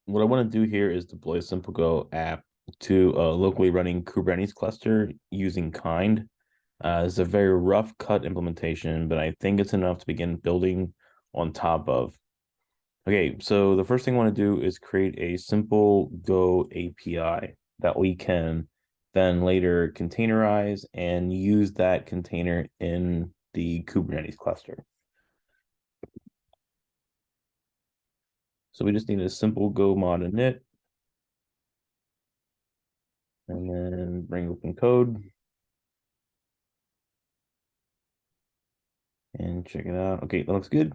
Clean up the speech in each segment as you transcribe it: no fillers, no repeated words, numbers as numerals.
what I want to do here is deploy a simple Go app to a locally running Kubernetes cluster using kind. It's a very rough cut implementation, but I think it's enough to begin building on top of. Okay, so the first thing I want to do is create a simple Go API that we can then later containerize and use that container in the Kubernetes cluster. So we just need a simple Go mod init and then bring open code and check it out. Okay, that looks good.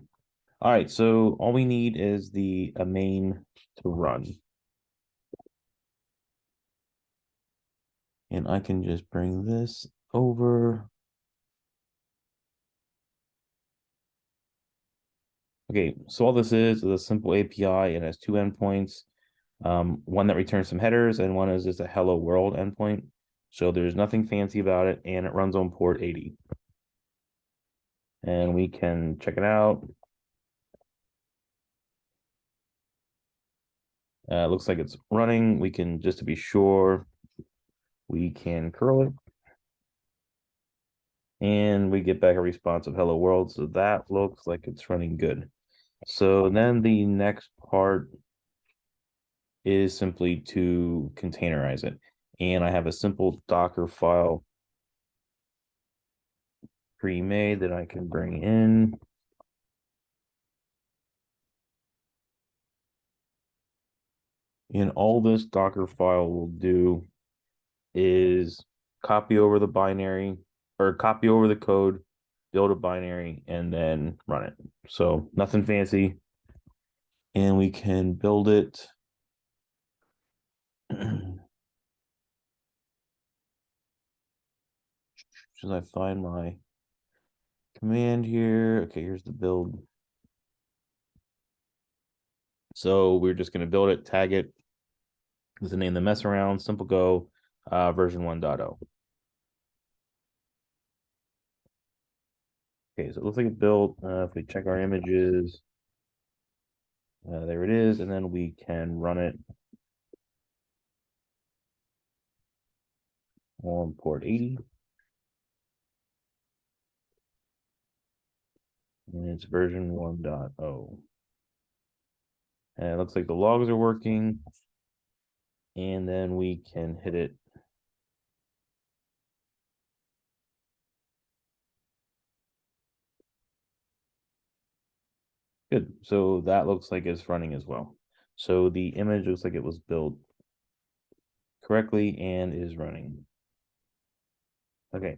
All right, so all we need is the main to run. And I can just bring this over. Okay, so all this is a simple API. It has two endpoints, one that returns some headers, and one is just a hello world endpoint. So there's nothing fancy about it, and it runs on port 80. And we can check it out. Looks like it's running. We can, just to be sure, we can curl it. And we get back a response of hello world. So that looks like it's running good. So then the next part is simply to containerize it. And I have a simple Docker file pre-made that I can bring in. And all this Docker file will do is copy over the binary or copy over the code, build a binary, and then run it. So nothing fancy. And we can build it. Should I find my command here? Okay, here's the build. So we're just going to build it, tag it. This is the name the mess around, simple go, version 1.0. Okay, so it looks like it built. If we check our images, there it is, and then we can run it on port 80. And it's version 1.0. And it looks like the logs are working. And then we can hit it. Good. So that looks like it's running as well. So the image looks like it was built correctly and is running. Okay.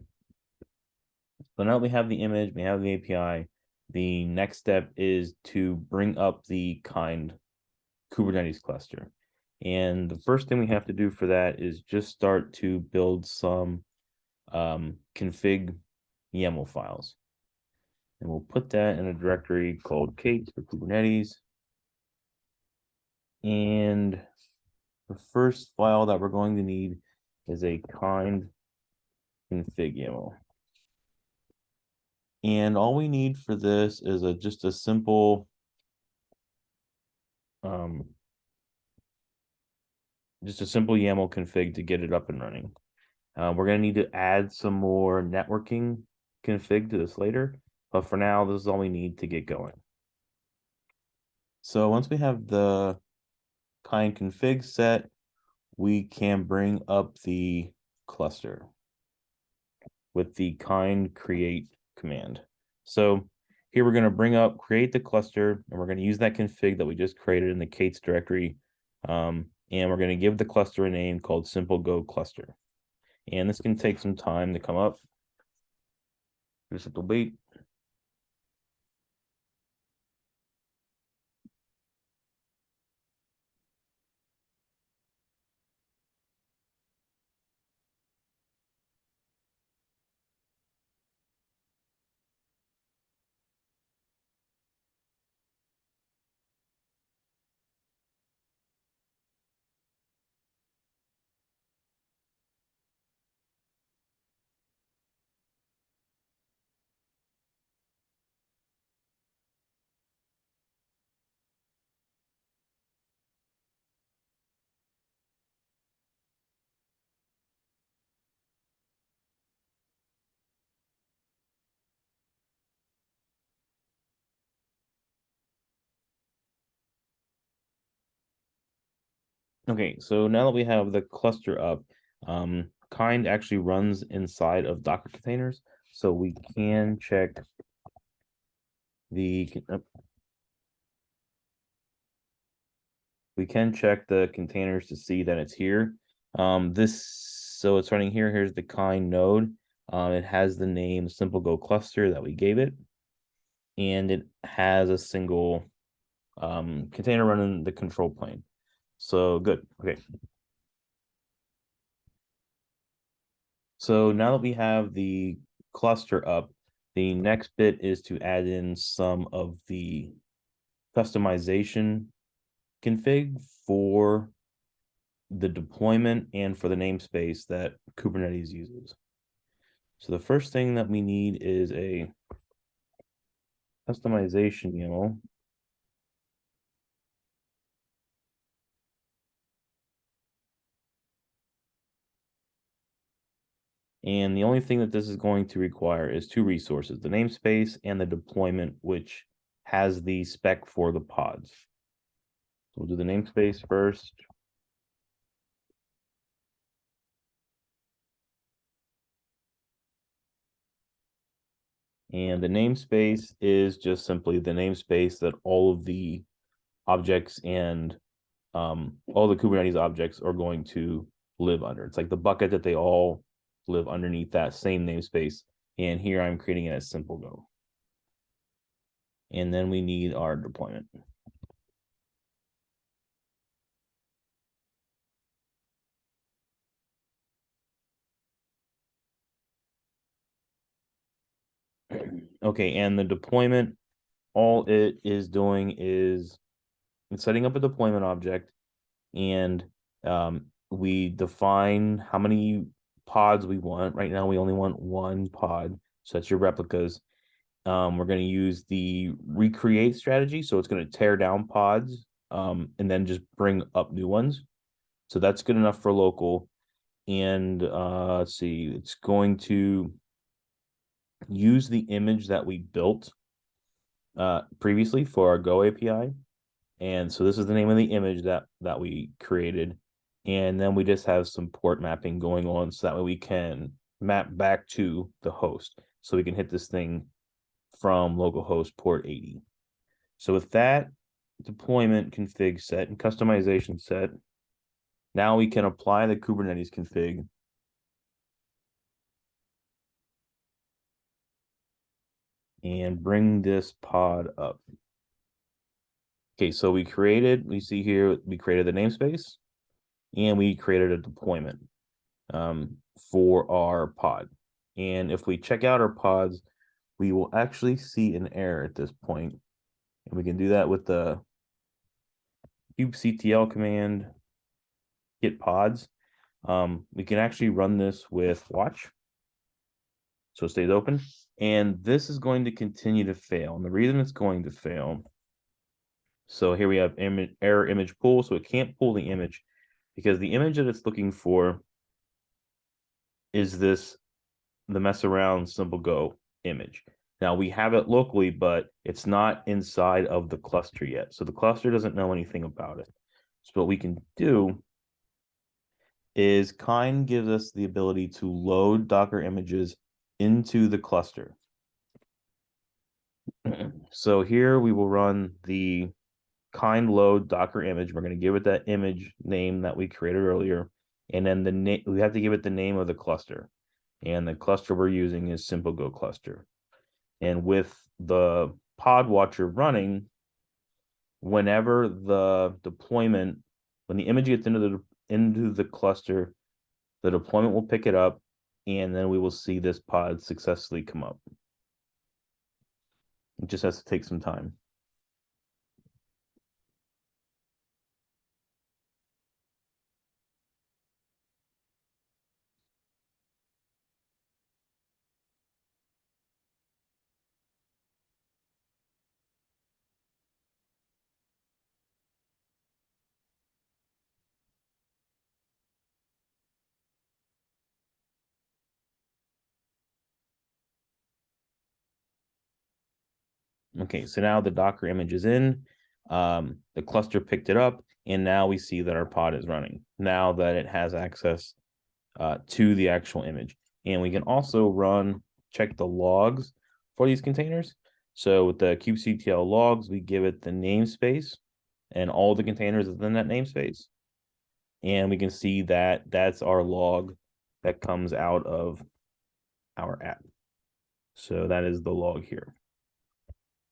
So now that we have the image, we have the API. The next step is to bring up the kind Kubernetes cluster. And the first thing we have to do for that is just start to build some config YAML files. And we'll put that in a directory called Kate for Kubernetes. And the first file that we're going to need is a kind config YAML. And all we need for this is just a simple YAML config to get it up and running. We're going to need to add some more networking config to this later, but for now, this is all we need to get going. So once we have the kind config set, we can bring up the cluster with the kind create command. So here we're going to create the cluster, and we're going to use that config that we just created in the Kate's directory. And we're going to give the cluster a name called simple go cluster. And this can take some time to come up. Just have to wait. Okay, so now that we have the cluster up, kind actually runs inside of Docker containers, so we can check the we can check the containers to see that it's here. So it's running here. Here's the kind node. It has the name Simple Go cluster that we gave it, and it has a single container running the control plane. So good. Okay. So now that we have the cluster up, the next bit is to add in some of the customization config for the deployment and for the namespace that Kubernetes uses. So the first thing that we need is a customization YAML. And the only thing that this is going to require is two resources, the namespace and the deployment, which has the spec for the pods. So we'll do the namespace first. And the namespace is just simply the namespace that all of the objects and all the Kubernetes objects are going to live under. It's like the bucket that they all live underneath that same namespace. And here I'm creating it as simple go. And then we need our deployment. Okay, and the deployment, all it is doing is setting up a deployment object, and we define how many pods we want. Right now, we only want one pod, so that's your replicas. We're going to use the recreate strategy, so it's going to tear down pods and then just bring up new ones. So that's good enough for local. And let's see, it's going to use the image that we built previously for our Go API. And so this is the name of the image that we created. And then we just have some port mapping going on so that way we can map back to the host. So we can hit this thing from localhost port 80. So with that deployment config set and customization set, now we can apply the Kubernetes config and bring this pod up. Okay, so we see here, we created the namespace and we created a deployment for our pod. And if we check out our pods, we will actually see an error at this point. And we can do that with the kubectl command git pods. We can actually run this with watch. So it stays open. And this is going to continue to fail. And the reason it's going to fail, so here we have error image pull. So it can't pull the image because the image that it's looking for is the mess around simple go image. Now we have it locally, but it's not inside of the cluster yet. So the cluster doesn't know anything about it. So what we can do is kind gives us the ability to load Docker images into the cluster. So here we will run the kind load Docker image. We're going to give it that image name that we created earlier. And then the name, we have to give it the name of the cluster. And the cluster we're using is Simple Go cluster. And with the pod watcher running, whenever the deployment, when the image gets into the cluster, the deployment will pick it up, and then we will see this pod successfully come up. It just has to take some time. Okay, so now the Docker image is in. The cluster picked it up, and now we see that our pod is running now that it has access to the actual image. And we can also check the logs for these containers. So with the kubectl logs, we give it the namespace and all the containers within that namespace. And we can see that that's our log that comes out of our app. So that is the log here.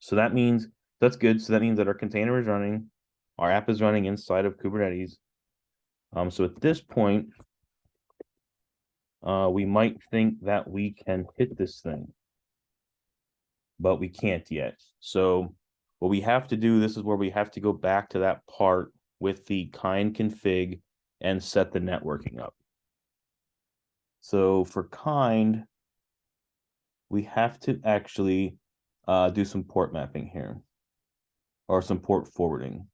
So that means that's good. So that means that our container is running, our app is running inside of Kubernetes. So at this point, we might think that we can hit this thing, but we can't yet. So what we have to do, this is where we have to go back to that part with the kind config and set the networking up. So for kind, we have to actually do some port mapping here, or some port forwarding.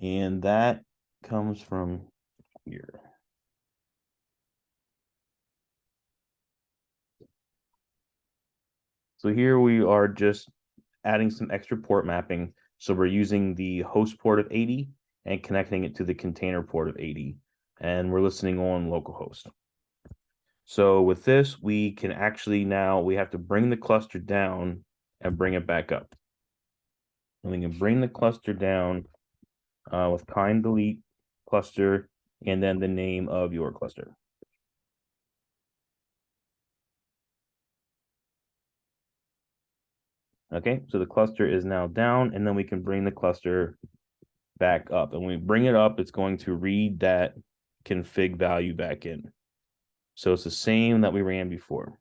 And that comes from here. So here we are just adding some extra port mapping. So we're using the host port of 80 and connecting it to the container port of 80. And we're listening on localhost. So with this, we can actually now, we have to bring the cluster down and bring it back up. And we can bring the cluster down with kind delete cluster and then the name of your cluster. Okay, so the cluster is now down, and then we can bring the cluster back up. And when we bring it up, it's going to read that config value back in. So it's the same that we ran before.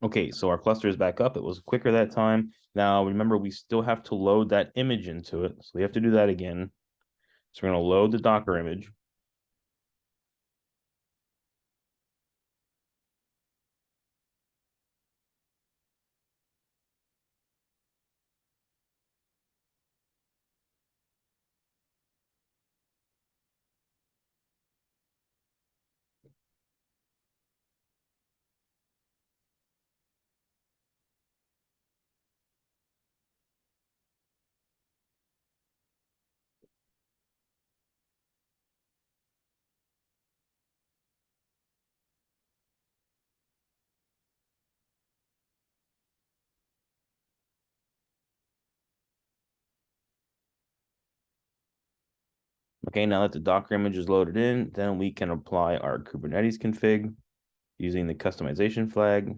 Okay, so our cluster is back up. It was quicker that time. Now, remember, we still have to load that image into it. So we have to do that again. So we're going to load the Docker image. Okay, now that the Docker image is loaded in, then we can apply our Kubernetes config using the customization flag.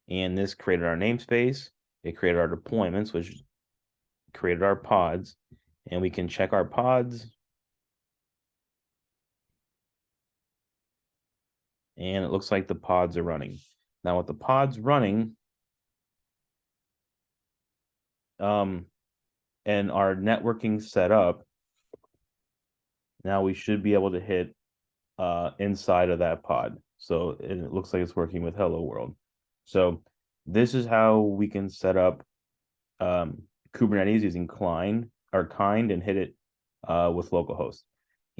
And this created our namespace. It created our deployments, which created our pods. And we can check our pods. And it looks like the pods are running. Now with the pods running, and our networking set up, now we should be able to hit inside of that pod. So it looks like it's working with Hello World. So this is how we can set up Kubernetes using kind and hit it with localhost.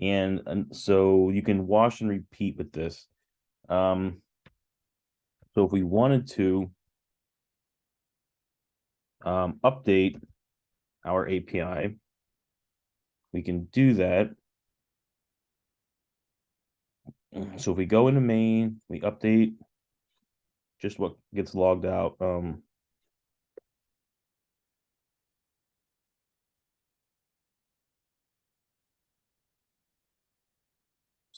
And so you can wash and repeat with this. So if we wanted to update our API, we can do that. So if we go into main, we update just what gets logged out. So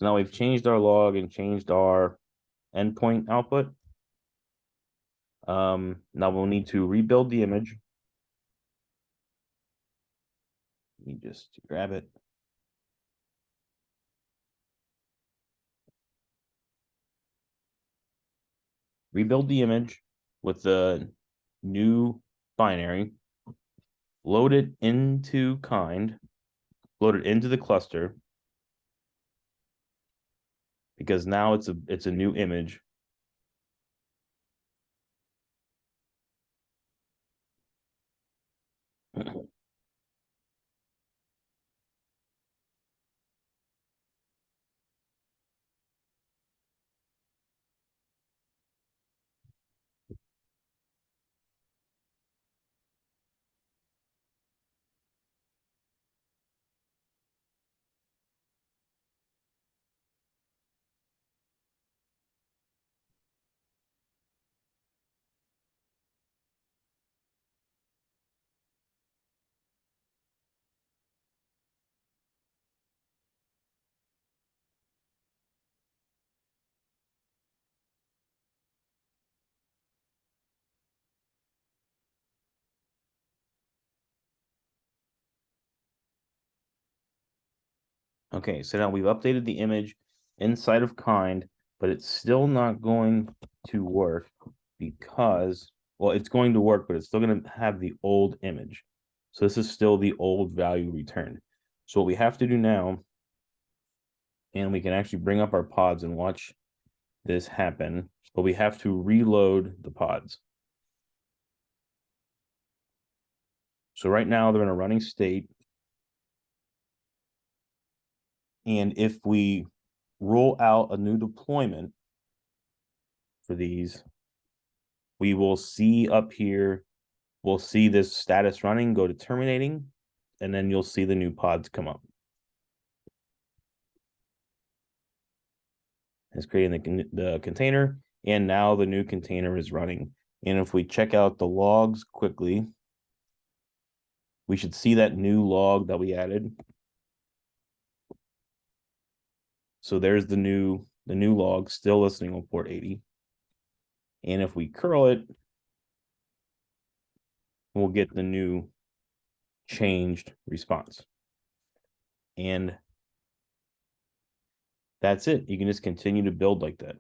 now we've changed our log and changed our endpoint output. Now we'll need to rebuild the image. Let me just grab it. Rebuild the image with the new binary, load it into kind, load it into the cluster. because now it's a new image. Okay, so now we've updated the image inside of kind, but it's still not going to work because, well, it's going to work, but it's still going to have the old image. So this is still the old value returned. So what we have to do now, and we can actually bring up our pods and watch this happen, but we have to reload the pods. So right now they're in a running state. And if we roll out a new deployment for these, we will see up here, we'll see this status running, go to terminating, and then you'll see the new pods come up. It's creating the container, and now the new container is running. And if we check out the logs quickly, we should see that new log that we added. So there's the new log still listening on port 80. And if we curl it, we'll get the new changed response. And that's it. You can just continue to build like that.